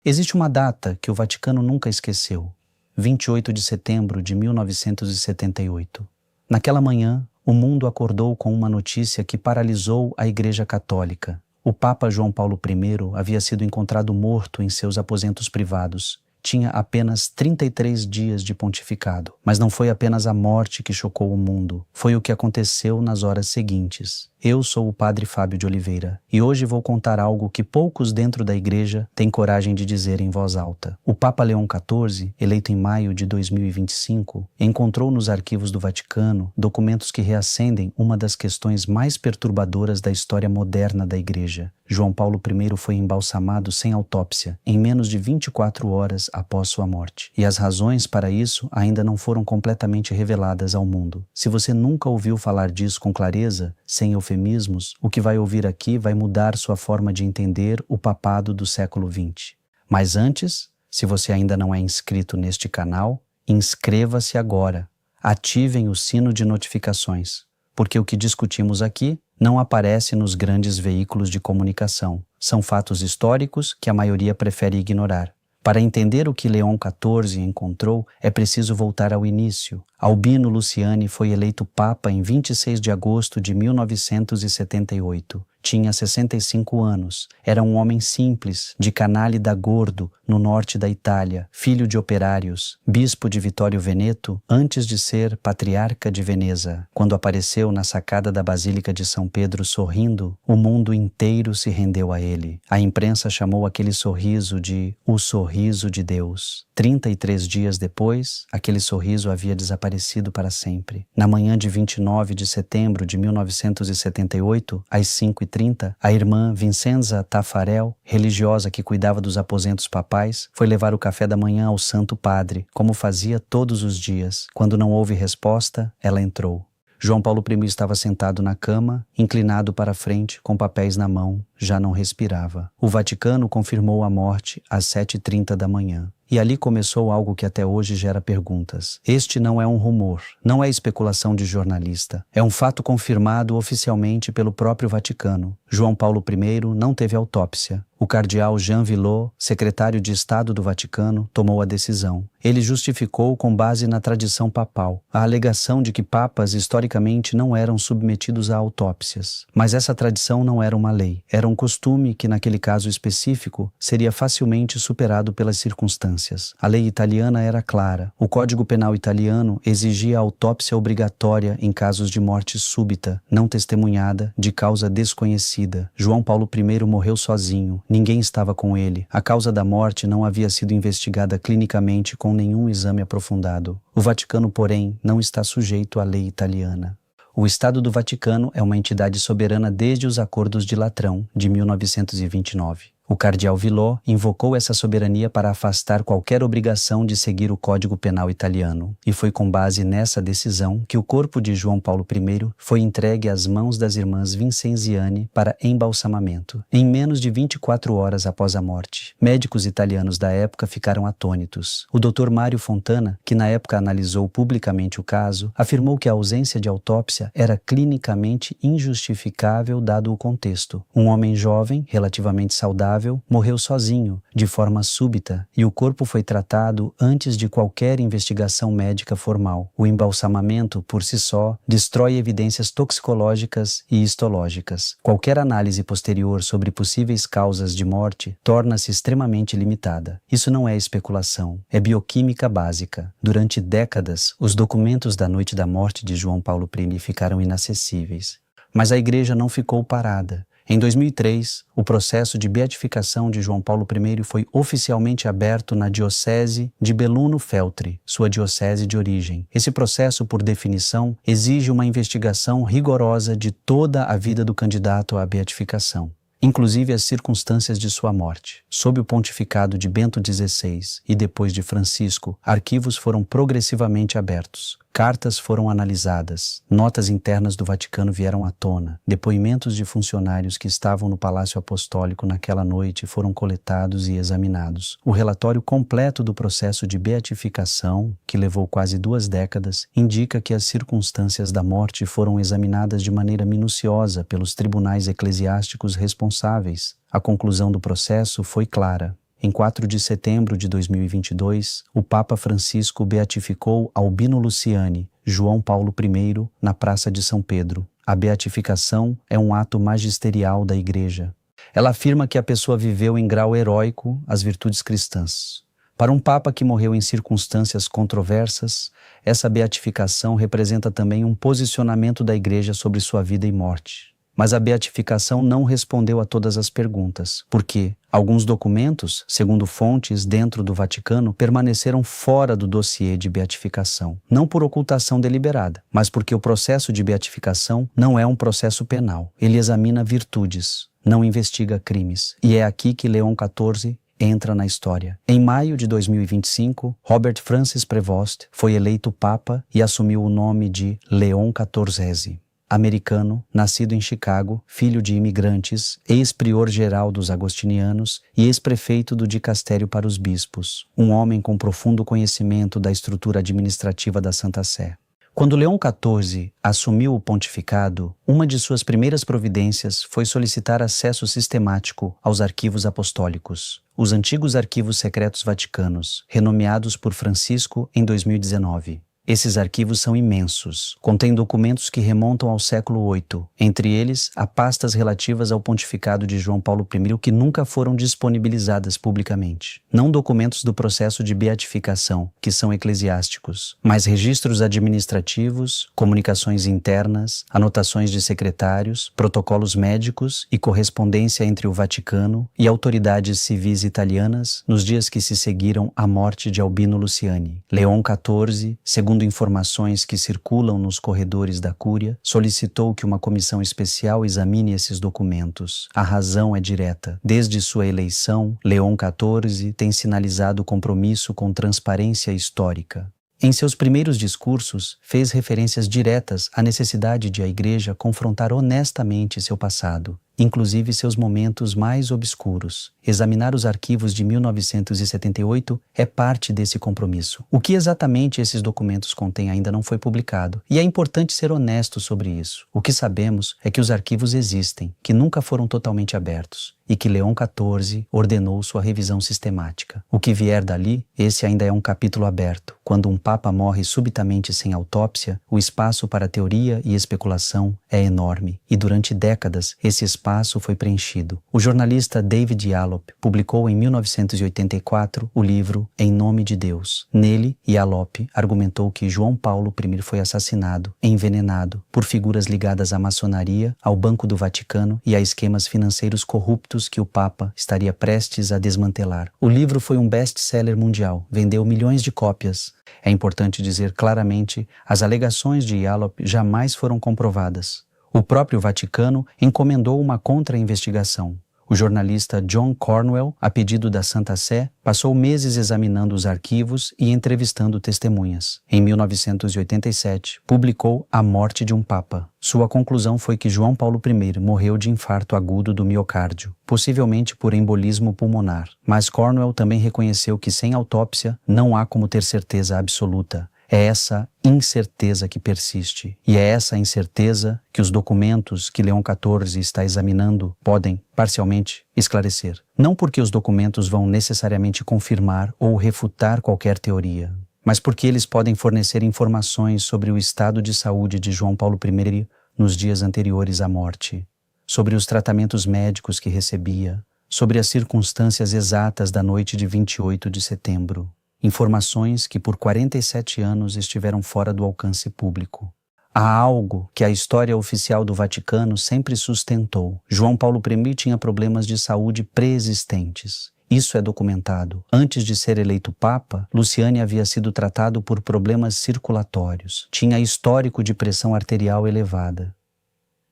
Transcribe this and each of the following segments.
Existe uma data que o Vaticano nunca esqueceu: 28 de setembro de 1978. Naquela manhã, o mundo acordou com uma notícia que paralisou a Igreja Católica. O Papa João Paulo I havia sido encontrado morto em seus aposentos privados. Tinha apenas 33 dias de pontificado. Mas não foi apenas a morte que chocou o mundo. Foi o que aconteceu nas horas seguintes. Eu sou o Padre Fábio de Oliveira e hoje vou contar algo que poucos dentro da igreja têm coragem de dizer em voz alta. O Papa Leão XIV, eleito em maio de 2025, encontrou nos arquivos do Vaticano documentos que reacendem uma das questões mais perturbadoras da história moderna da igreja. João Paulo I foi embalsamado sem autópsia, em menos de 24 horas após sua morte. E as razões para isso ainda não foram completamente reveladas ao mundo. Se você nunca ouviu falar disso com clareza, sem eufemismos, o que vai ouvir aqui vai mudar sua forma de entender o papado do século XX. Mas antes, se você ainda não é inscrito neste canal, inscreva-se agora. Ativem o sino de notificações, porque o que discutimos aqui não aparece nos grandes veículos de comunicação. São fatos históricos que a maioria prefere ignorar. Para entender o que Leão XIV encontrou, é preciso voltar ao início. Albino Luciani foi eleito Papa em 26 de agosto de 1978. Tinha 65 anos. Era um homem simples, de Canale da Gordo, no norte da Itália, filho de operários, bispo de Vittorio Veneto, antes de ser patriarca de Veneza. Quando apareceu na sacada da Basílica de São Pedro sorrindo, o mundo inteiro se rendeu a ele. A imprensa chamou aquele sorriso de o sorriso de Deus. 33 dias depois, aquele sorriso havia desaparecido para sempre. Na manhã de 29 de setembro de 1978, às 5h30, a irmã Vincenza Taffarel, religiosa que cuidava dos aposentos papais, foi levar o café da manhã ao Santo Padre, como fazia todos os dias. Quando não houve resposta, ela entrou. João Paulo I estava sentado na cama, inclinado para a frente, com papéis na mão, já não respirava. O Vaticano confirmou a morte às 7h30 da manhã. E ali começou algo que até hoje gera perguntas. Este não é um rumor, não é especulação de jornalista. É um fato confirmado oficialmente pelo próprio Vaticano. João Paulo I não teve autópsia. O cardeal Jean Villot, secretário de Estado do Vaticano, tomou a decisão. Ele justificou com base na tradição papal, a alegação de que papas historicamente não eram submetidos a autópsias. Mas essa tradição não era uma lei, era um costume que naquele caso específico seria facilmente superado pelas circunstâncias. A lei italiana era clara. O Código Penal italiano exigia autópsia obrigatória em casos de morte súbita, não testemunhada, de causa desconhecida. João Paulo I morreu sozinho. Ninguém estava com ele. A causa da morte não havia sido investigada clinicamente com nenhum exame aprofundado. O Vaticano, porém, não está sujeito à lei italiana. O Estado do Vaticano é uma entidade soberana desde os Acordos de Latrão, de 1929. O cardeal Villot invocou essa soberania para afastar qualquer obrigação de seguir o Código Penal italiano. E foi com base nessa decisão que o corpo de João Paulo I foi entregue às mãos das irmãs Vincenziani para embalsamamento, em menos de 24 horas após a morte. Médicos italianos da época ficaram atônitos. O Dr. Mário Fontana, que na época analisou publicamente o caso, afirmou que a ausência de autópsia era clinicamente injustificável dado o contexto. Um homem jovem, relativamente saudável, morreu sozinho, de forma súbita, e o corpo foi tratado antes de qualquer investigação médica formal. O embalsamamento, por si só, destrói evidências toxicológicas e histológicas. Qualquer análise posterior sobre possíveis causas de morte torna-se extremamente limitada. Isso não é especulação, é bioquímica básica. Durante décadas, os documentos da noite da morte de João Paulo I ficaram inacessíveis. Mas a Igreja não ficou parada. Em 2003, o processo de beatificação de João Paulo I foi oficialmente aberto na Diocese de Belluno-Feltre, sua diocese de origem. Esse processo, por definição, exige uma investigação rigorosa de toda a vida do candidato à beatificação, inclusive as circunstâncias de sua morte. Sob o pontificado de Bento XVI e depois de Francisco, arquivos foram progressivamente abertos. Cartas foram analisadas, notas internas do Vaticano vieram à tona, depoimentos de funcionários que estavam no Palácio Apostólico naquela noite foram coletados e examinados. O relatório completo do processo de beatificação, que levou quase 2 décadas, indica que as circunstâncias da morte foram examinadas de maneira minuciosa pelos tribunais eclesiásticos responsáveis. A conclusão do processo foi clara. Em 4 de setembro de 2022, o Papa Francisco beatificou Albino Luciani, João Paulo I, na Praça de São Pedro. A beatificação é um ato magisterial da Igreja. Ela afirma que a pessoa viveu em grau heróico as virtudes cristãs. Para um Papa que morreu em circunstâncias controversas, essa beatificação representa também um posicionamento da Igreja sobre sua vida e morte. Mas a beatificação não respondeu a todas as perguntas, porque alguns documentos, segundo fontes dentro do Vaticano, permaneceram fora do dossiê de beatificação. Não por ocultação deliberada, mas porque o processo de beatificação não é um processo penal. Ele examina virtudes, não investiga crimes. E é aqui que Leão XIV entra na história. Em maio de 2025, Robert Francis Prevost foi eleito Papa e assumiu o nome de Leão XIV. Americano, nascido em Chicago, filho de imigrantes, ex-prior geral dos agostinianos e ex-prefeito do dicastério para os bispos, um homem com profundo conhecimento da estrutura administrativa da Santa Sé. Quando Leão XIV assumiu o pontificado, uma de suas primeiras providências foi solicitar acesso sistemático aos arquivos apostólicos, os antigos arquivos secretos vaticanos, renomeados por Francisco em 2019. Esses arquivos são imensos, contêm documentos que remontam ao século VIII, entre eles há pastas relativas ao pontificado de João Paulo I que nunca foram disponibilizadas publicamente. Não documentos do processo de beatificação, que são eclesiásticos, mas registros administrativos, comunicações internas, anotações de secretários, protocolos médicos e correspondência entre o Vaticano e autoridades civis italianas nos dias que se seguiram à morte de Albino Luciani. Leão XIV, segundo informações que circulam nos corredores da Cúria, solicitou que uma comissão especial examine esses documentos. A razão é direta. Desde sua eleição, Leão XIV tem sinalizado compromisso com transparência histórica. Em seus primeiros discursos, fez referências diretas à necessidade de a Igreja confrontar honestamente seu passado, inclusive seus momentos mais obscuros. Examinar os arquivos de 1978 é parte desse compromisso. O que exatamente esses documentos contêm ainda não foi publicado, e é importante ser honesto sobre isso. O que sabemos é que os arquivos existem, que nunca foram totalmente abertos, e que Leão XIV ordenou sua revisão sistemática. O que vier dali, esse ainda é um capítulo aberto. Quando um Papa morre subitamente sem autópsia, o espaço para teoria e especulação é enorme, e durante décadas esse espaço foi preenchido. O jornalista David Yallop publicou em 1984 o livro Em Nome de Deus. Nele, Yallop argumentou que João Paulo I foi assassinado, envenenado, por figuras ligadas à maçonaria, ao Banco do Vaticano e a esquemas financeiros corruptos que o Papa estaria prestes a desmantelar. O livro foi um best-seller mundial, vendeu milhões de cópias. É importante dizer claramente, as alegações de Yallop jamais foram comprovadas. O próprio Vaticano encomendou uma contra-investigação. O jornalista John Cornwell, a pedido da Santa Sé, passou meses examinando os arquivos e entrevistando testemunhas. Em 1987, publicou A Morte de um Papa. Sua conclusão foi que João Paulo I morreu de infarto agudo do miocárdio, possivelmente por embolismo pulmonar. Mas Cornwell também reconheceu que sem autópsia não há como ter certeza absoluta. É essa incerteza que persiste. E é essa incerteza que os documentos que Leão XIV está examinando podem, parcialmente, esclarecer. Não porque os documentos vão necessariamente confirmar ou refutar qualquer teoria, mas porque eles podem fornecer informações sobre o estado de saúde de João Paulo I nos dias anteriores à morte, sobre os tratamentos médicos que recebia, sobre as circunstâncias exatas da noite de 28 de setembro. Informações que por 47 anos estiveram fora do alcance público. Há algo que a história oficial do Vaticano sempre sustentou. João Paulo I tinha problemas de saúde pré-existentes. Isso é documentado. Antes de ser eleito Papa, Luciani havia sido tratado por problemas circulatórios. Tinha histórico de pressão arterial elevada.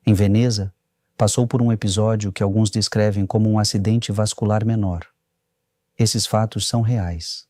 Em Veneza, passou por um episódio que alguns descrevem como um acidente vascular menor. Esses fatos são reais.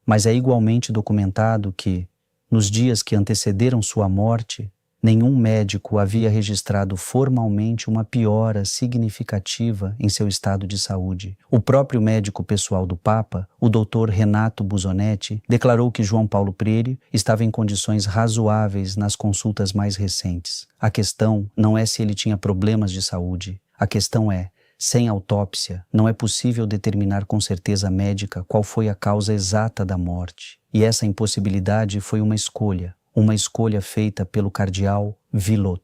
Mas é igualmente documentado que, nos dias que antecederam sua morte, nenhum médico havia registrado formalmente uma piora significativa em seu estado de saúde. O próprio médico pessoal do Papa, o Dr. Renato Busonetti, declarou que João Paulo I estava em condições razoáveis nas consultas mais recentes. A questão não é se ele tinha problemas de saúde. A questão é Sem autópsia, não é possível determinar com certeza médica qual foi a causa exata da morte. E essa impossibilidade foi uma escolha feita pelo cardeal Villot.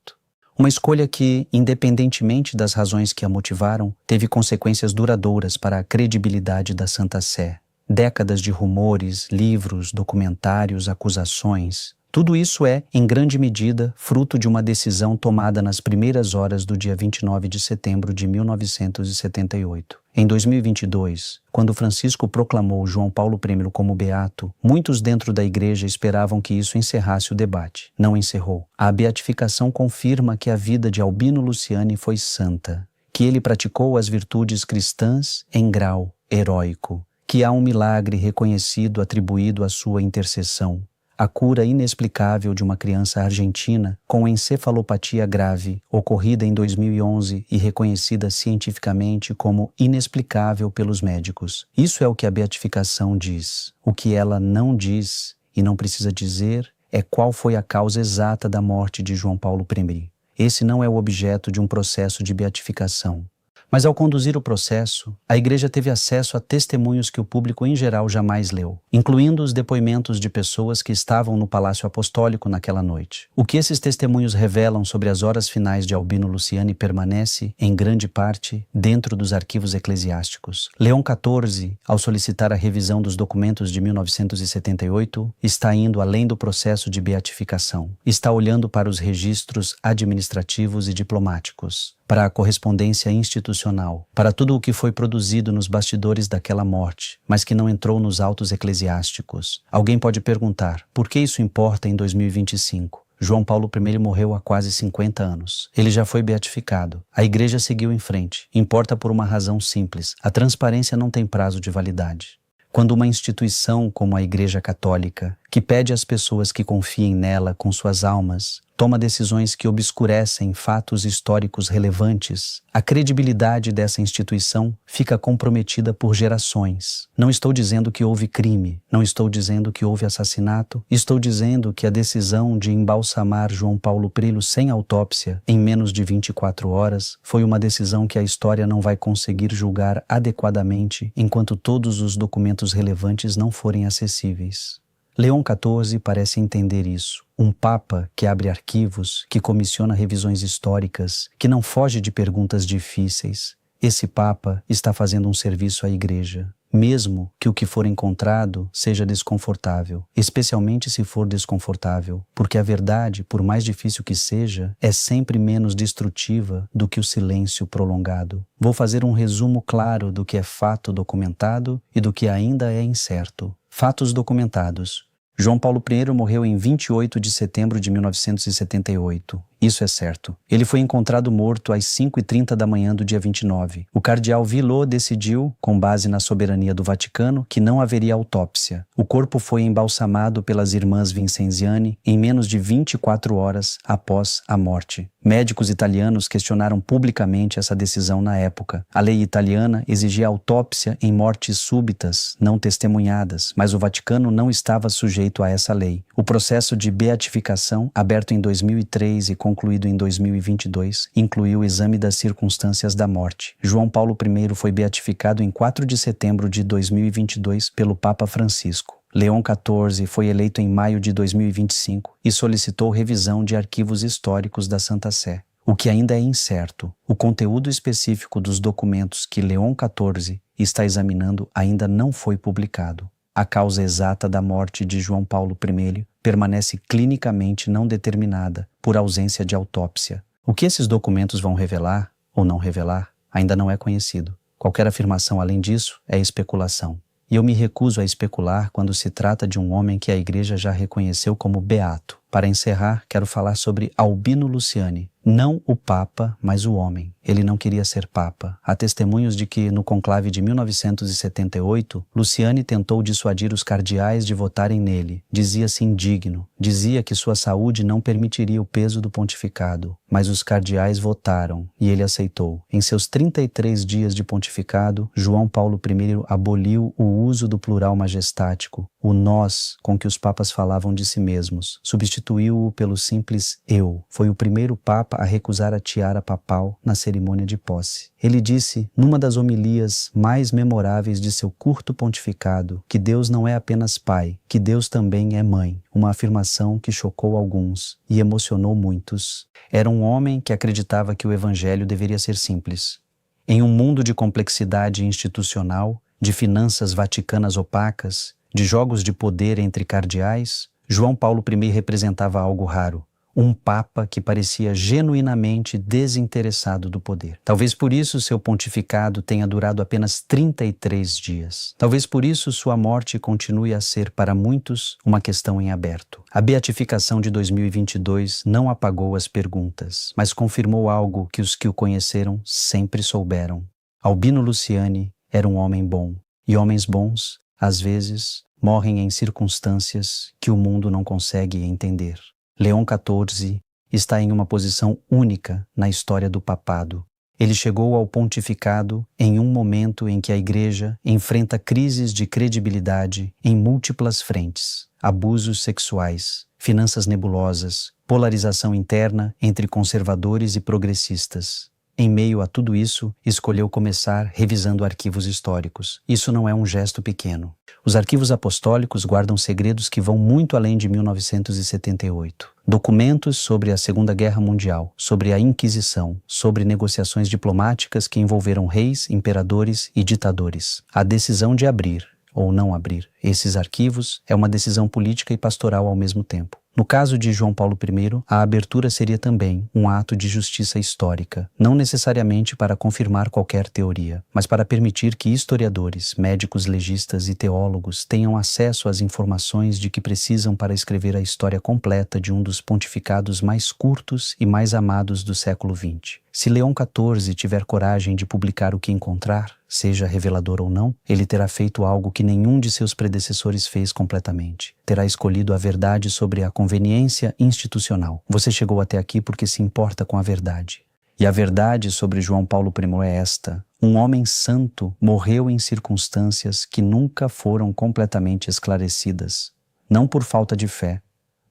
Uma escolha que, independentemente das razões que a motivaram, teve consequências duradouras para a credibilidade da Santa Sé. Décadas de rumores, livros, documentários, acusações. Tudo isso é, em grande medida, fruto de uma decisão tomada nas primeiras horas do dia 29 de setembro de 1978. Em 2022, quando Francisco proclamou João Paulo I como beato, muitos dentro da Igreja esperavam que isso encerrasse o debate. Não encerrou. A beatificação confirma que a vida de Albino Luciani foi santa, que ele praticou as virtudes cristãs em grau heróico, que há um milagre reconhecido atribuído à sua intercessão. A cura inexplicável de uma criança argentina com encefalopatia grave, ocorrida em 2011 e reconhecida cientificamente como inexplicável pelos médicos. Isso é o que a beatificação diz. O que ela não diz, e não precisa dizer, é qual foi a causa exata da morte de João Paulo I. Esse não é o objeto de um processo de beatificação. Mas ao conduzir o processo, a Igreja teve acesso a testemunhos que o público em geral jamais leu, incluindo os depoimentos de pessoas que estavam no Palácio Apostólico naquela noite. O que esses testemunhos revelam sobre as horas finais de Albino Luciani permanece, em grande parte, dentro dos arquivos eclesiásticos. Leão XIV, ao solicitar a revisão dos documentos de 1978, está indo além do processo de beatificação. Está olhando para os registros administrativos e diplomáticos, para a correspondência institucional, para tudo o que foi produzido nos bastidores daquela morte, mas que não entrou nos autos eclesiásticos. Alguém pode perguntar, por que isso importa em 2025? João Paulo I morreu há quase 50 anos. Ele já foi beatificado. A Igreja seguiu em frente. Importa por uma razão simples. A transparência não tem prazo de validade. Quando uma instituição como a Igreja Católica, que pede às pessoas que confiem nela com suas almas, toma decisões que obscurecem fatos históricos relevantes, a credibilidade dessa instituição fica comprometida por gerações. Não estou dizendo que houve crime, não estou dizendo que houve assassinato, estou dizendo que a decisão de embalsamar João Paulo I sem autópsia em menos de 24 horas foi uma decisão que a história não vai conseguir julgar adequadamente enquanto todos os documentos relevantes não forem acessíveis. Leão XIV parece entender isso. Um papa que abre arquivos, que comissiona revisões históricas, que não foge de perguntas difíceis. Esse papa está fazendo um serviço à Igreja, mesmo que o que for encontrado seja desconfortável, especialmente se for desconfortável, porque a verdade, por mais difícil que seja, é sempre menos destrutiva do que o silêncio prolongado. Vou fazer um resumo claro do que é fato documentado e do que ainda é incerto. Fatos documentados. João Paulo I morreu em 28 de setembro de 1978. Isso é certo. Ele foi encontrado morto às 5h30 da manhã do dia 29. O cardeal Villot decidiu, com base na soberania do Vaticano, que não haveria autópsia. O corpo foi embalsamado pelas irmãs Vincenziani em menos de 24 horas após a morte. Médicos italianos questionaram publicamente essa decisão na época. A lei italiana exigia autópsia em mortes súbitas, não testemunhadas, mas o Vaticano não estava sujeito a essa lei. O processo de beatificação, aberto em 2003 e concluído em 2022, incluiu o exame das circunstâncias da morte. João Paulo I foi beatificado em 4 de setembro de 2022 pelo Papa Francisco. Leão XIV foi eleito em maio de 2025 e solicitou revisão de arquivos históricos da Santa Sé. O que ainda é incerto, o conteúdo específico dos documentos que Leão XIV está examinando ainda não foi publicado. A causa exata da morte de João Paulo I permanece clinicamente não determinada por ausência de autópsia. O que esses documentos vão revelar ou não revelar ainda não é conhecido. Qualquer afirmação além disso é especulação. E eu me recuso a especular quando se trata de um homem que a Igreja já reconheceu como beato. Para encerrar, quero falar sobre Albino Luciani. Não o Papa, mas o homem. Ele não queria ser Papa. Há testemunhos de que, no conclave de 1978, Luciani tentou dissuadir os cardeais de votarem nele. Dizia-se indigno. Dizia que sua saúde não permitiria o peso do pontificado. mas os cardeais votaram e ele aceitou. Em seus 33 dias de pontificado, João Paulo I aboliu o uso do plural majestático, o nós com que os papas falavam de si mesmos, substituiu-o pelo simples eu. Foi o primeiro papa a recusar a tiara papal na cerimônia de posse. Ele disse, numa das homilias mais memoráveis de seu curto pontificado, que Deus não é apenas pai, que Deus também é mãe, uma afirmação que chocou alguns e emocionou muitos. Era um homem que acreditava que o evangelho deveria ser simples. Em um mundo de complexidade institucional, de finanças vaticanas opacas, de jogos de poder entre cardeais, João Paulo I representava algo raro. Um papa que parecia genuinamente desinteressado do poder. Talvez por isso seu pontificado tenha durado apenas 33 dias. Talvez por isso sua morte continue a ser para muitos uma questão em aberto. A beatificação de 2022 não apagou as perguntas, mas confirmou algo que os que o conheceram sempre souberam. Albino Luciani era um homem bom, e homens bons, às vezes, morrem em circunstâncias que o mundo não consegue entender. Leão XIV está em uma posição única na história do papado. Ele chegou ao pontificado em um momento em que a Igreja enfrenta crises de credibilidade em múltiplas frentes: abusos sexuais, finanças nebulosas, polarização interna entre conservadores e progressistas. Em meio a tudo isso, escolheu começar revisando arquivos históricos. Isso não é um gesto pequeno. Os arquivos apostólicos guardam segredos que vão muito além de 1978. Documentos sobre a Segunda Guerra Mundial, sobre a Inquisição, sobre negociações diplomáticas que envolveram reis, imperadores e ditadores. A decisão de abrir ou não abrir esses arquivos é uma decisão política e pastoral ao mesmo tempo. No caso de João Paulo I, a abertura seria também um ato de justiça histórica, não necessariamente para confirmar qualquer teoria, mas para permitir que historiadores, médicos legistas e teólogos tenham acesso às informações de que precisam para escrever a história completa de um dos pontificados mais curtos e mais amados do século XX. Se Leão XIV tiver coragem de publicar o que encontrar, seja revelador ou não, ele terá feito algo que nenhum de seus predecessores fez completamente. Terá escolhido a verdade sobre a conveniência institucional. Você chegou até aqui porque se importa com a verdade. E a verdade sobre João Paulo I é esta: um homem santo morreu em circunstâncias que nunca foram completamente esclarecidas. Não por falta de fé,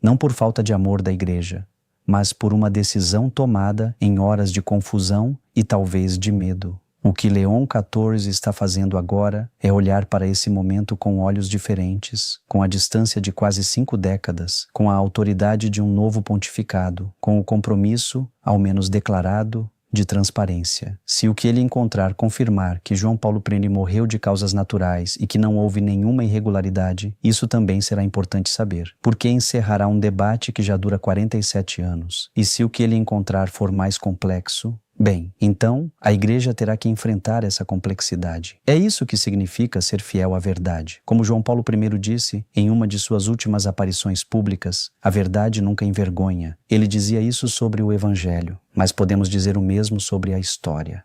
não por falta de amor da Igreja, mas por uma decisão tomada em horas de confusão e talvez de medo. O que Leão XIV está fazendo agora é olhar para esse momento com olhos diferentes, com a distância de quase 5 décadas, com a autoridade de um novo pontificado, com o compromisso, ao menos declarado, de transparência. Se o que ele encontrar confirmar que João Paulo I morreu de causas naturais e que não houve nenhuma irregularidade, isso também será importante saber, porque encerrará um debate que já dura 47 anos. E se o que ele encontrar for mais complexo, bem, então a Igreja terá que enfrentar essa complexidade. É isso que significa ser fiel à verdade. Como João Paulo I disse em uma de suas últimas aparições públicas, a verdade nunca envergonha. Ele dizia isso sobre o Evangelho, mas podemos dizer o mesmo sobre a história.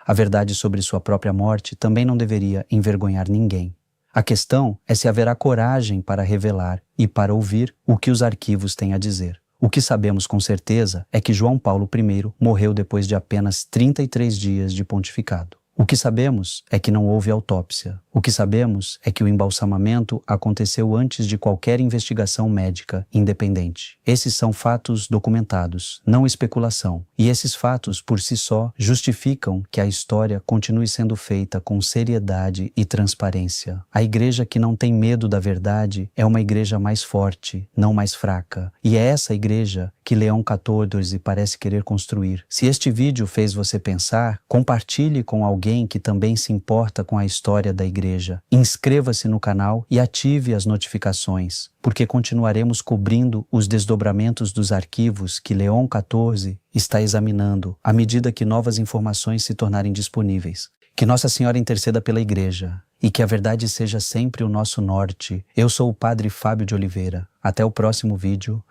A verdade sobre sua própria morte também não deveria envergonhar ninguém. A questão é se haverá coragem para revelar e para ouvir o que os arquivos têm a dizer. O que sabemos com certeza é que João Paulo I morreu depois de apenas 33 dias de pontificado. O que sabemos é que não houve autópsia. O que sabemos é que o embalsamamento aconteceu antes de qualquer investigação médica independente. Esses são fatos documentados, não especulação. E esses fatos, por si só, justificam que a história continue sendo feita com seriedade e transparência. A Igreja que não tem medo da verdade é uma igreja mais forte, não mais fraca. E é essa igreja que Leão XIV parece querer construir. Se este vídeo fez você pensar, compartilhe com alguém que também se importa com a história da Igreja. Inscreva-se no canal e ative as notificações, porque continuaremos cobrindo os desdobramentos dos arquivos que Leão XIV está examinando à medida que novas informações se tornarem disponíveis. Que Nossa Senhora interceda pela Igreja e que a verdade seja sempre o nosso norte. Eu sou o Padre Fábio de Oliveira. Até o próximo vídeo.